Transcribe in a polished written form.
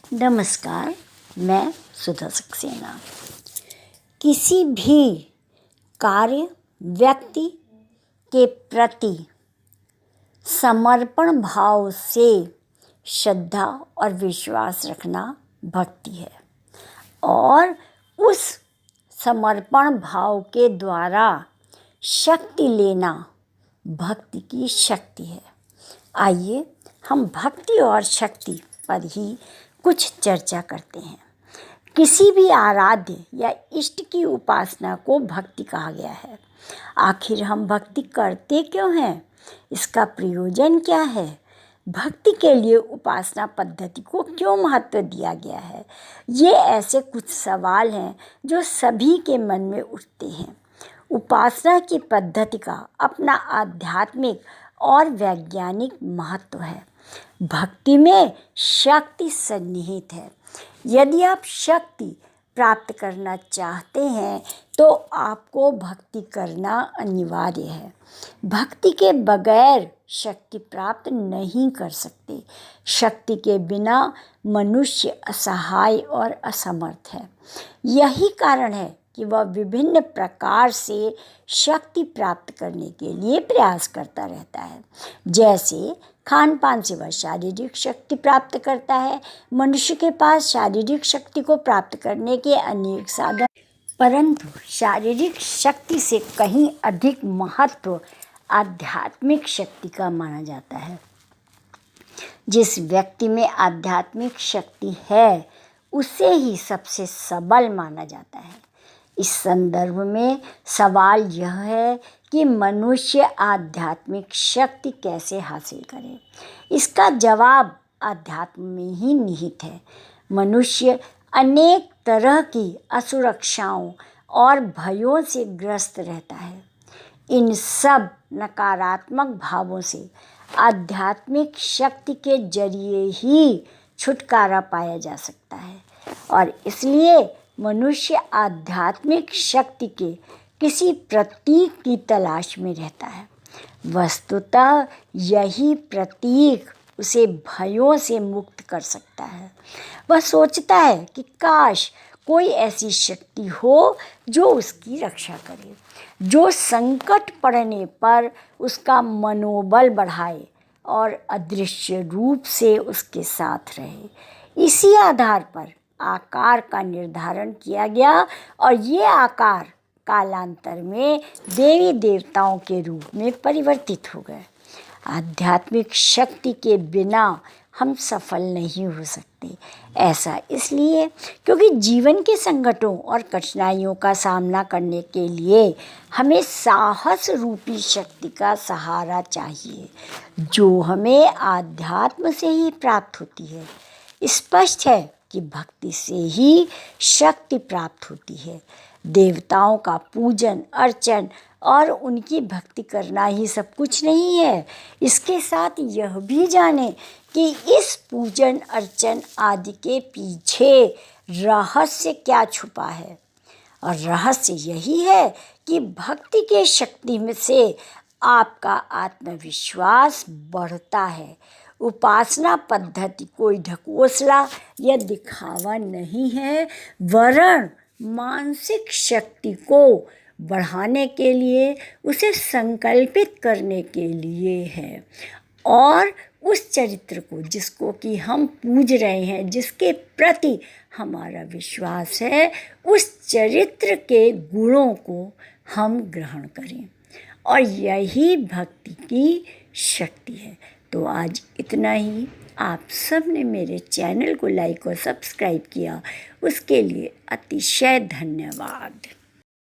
नमस्कार, मैं सुधा सक्सेना। किसी भी कार्य व्यक्ति के प्रति समर्पण भाव से श्रद्धा और विश्वास रखना भक्ति है और उस समर्पण भाव के द्वारा शक्ति लेना भक्ति की शक्ति है। आइए हम भक्ति और शक्ति पर ही कुछ चर्चा करते हैं। किसी भी आराध्य या इष्ट की उपासना को भक्ति कहा गया है। आखिर हम भक्ति करते क्यों हैं? इसका प्रयोजन क्या है? भक्ति के लिए उपासना पद्धति को क्यों महत्व दिया गया है? ये ऐसे कुछ सवाल हैं जो सभी के मन में उठते हैं। उपासना की पद्धति का अपना आध्यात्मिक और वैज्ञानिक महत्व है। भक्ति में शक्ति सन्निहित है। यदि आप शक्ति प्राप्त करना चाहते हैं तो आपको भक्ति करना अनिवार्य है। भक्ति के बगैर शक्ति प्राप्त नहीं कर सकते। शक्ति के बिना मनुष्य असहाय और असमर्थ है। यही कारण है कि वह विभिन्न प्रकार से शक्ति प्राप्त करने के लिए प्रयास करता रहता है। जैसे खान पान से वह शारीरिक शक्ति प्राप्त करता है। मनुष्य के पास शारीरिक शक्ति को प्राप्त करने के अनेक साधन, परंतु शारीरिक शक्ति से कहीं अधिक महत्व आध्यात्मिक शक्ति का माना जाता है। जिस व्यक्ति में आध्यात्मिक शक्ति है उसे ही सबसे सबल माना जाता है। इस संदर्भ में सवाल यह है कि मनुष्य आध्यात्मिक शक्ति कैसे हासिल करे। इसका जवाब आध्यात्म में ही निहित है। मनुष्य अनेक तरह की असुरक्षाओं और भयों से ग्रस्त रहता है। इन सब नकारात्मक भावों से आध्यात्मिक शक्ति के जरिए ही छुटकारा पाया जा सकता है और इसलिए मनुष्य आध्यात्मिक शक्ति के किसी प्रतीक की तलाश में रहता है। वस्तुतः यही प्रतीक उसे भयों से मुक्त कर सकता है। वह सोचता है कि काश कोई ऐसी शक्ति हो जो उसकी रक्षा करे, जो संकट पड़ने पर उसका मनोबल बढ़ाए और अदृश्य रूप से उसके साथ रहे। इसी आधार पर आकार का निर्धारण किया गया और ये आकार कालांतर में देवी देवताओं के रूप में परिवर्तित हो गए। आध्यात्मिक शक्ति के बिना हम सफल नहीं हो सकते। ऐसा इसलिए क्योंकि जीवन के संकटों और कठिनाइयों का सामना करने के लिए हमें साहस रूपी शक्ति का सहारा चाहिए, जो हमें आध्यात्म से ही प्राप्त होती है। स्पष्ट है कि भक्ति से ही शक्ति प्राप्त होती है। देवताओं का पूजन अर्चन और उनकी भक्ति करना ही सब कुछ नहीं है। इसके साथ यह भी जाने कि इस पूजन अर्चन आदि के पीछे रहस्य क्या छुपा है। और रहस्य यही है कि भक्ति के शक्ति में से आपका आत्मविश्वास बढ़ता है। उपासना पद्धति कोई ढकोसला या दिखावा नहीं है, वरन मानसिक शक्ति को बढ़ाने के लिए, उसे संकल्पित करने के लिए है और उस चरित्र को जिसको कि हम पूज रहे हैं, जिसके प्रति हमारा विश्वास है, उस चरित्र के गुणों को हम ग्रहण करें और यही भक्ति की शक्ति है। तो आज इतना ही। आप सब ने मेरे चैनल को लाइक और सब्सक्राइब किया, उसके लिए अतिशय धन्यवाद।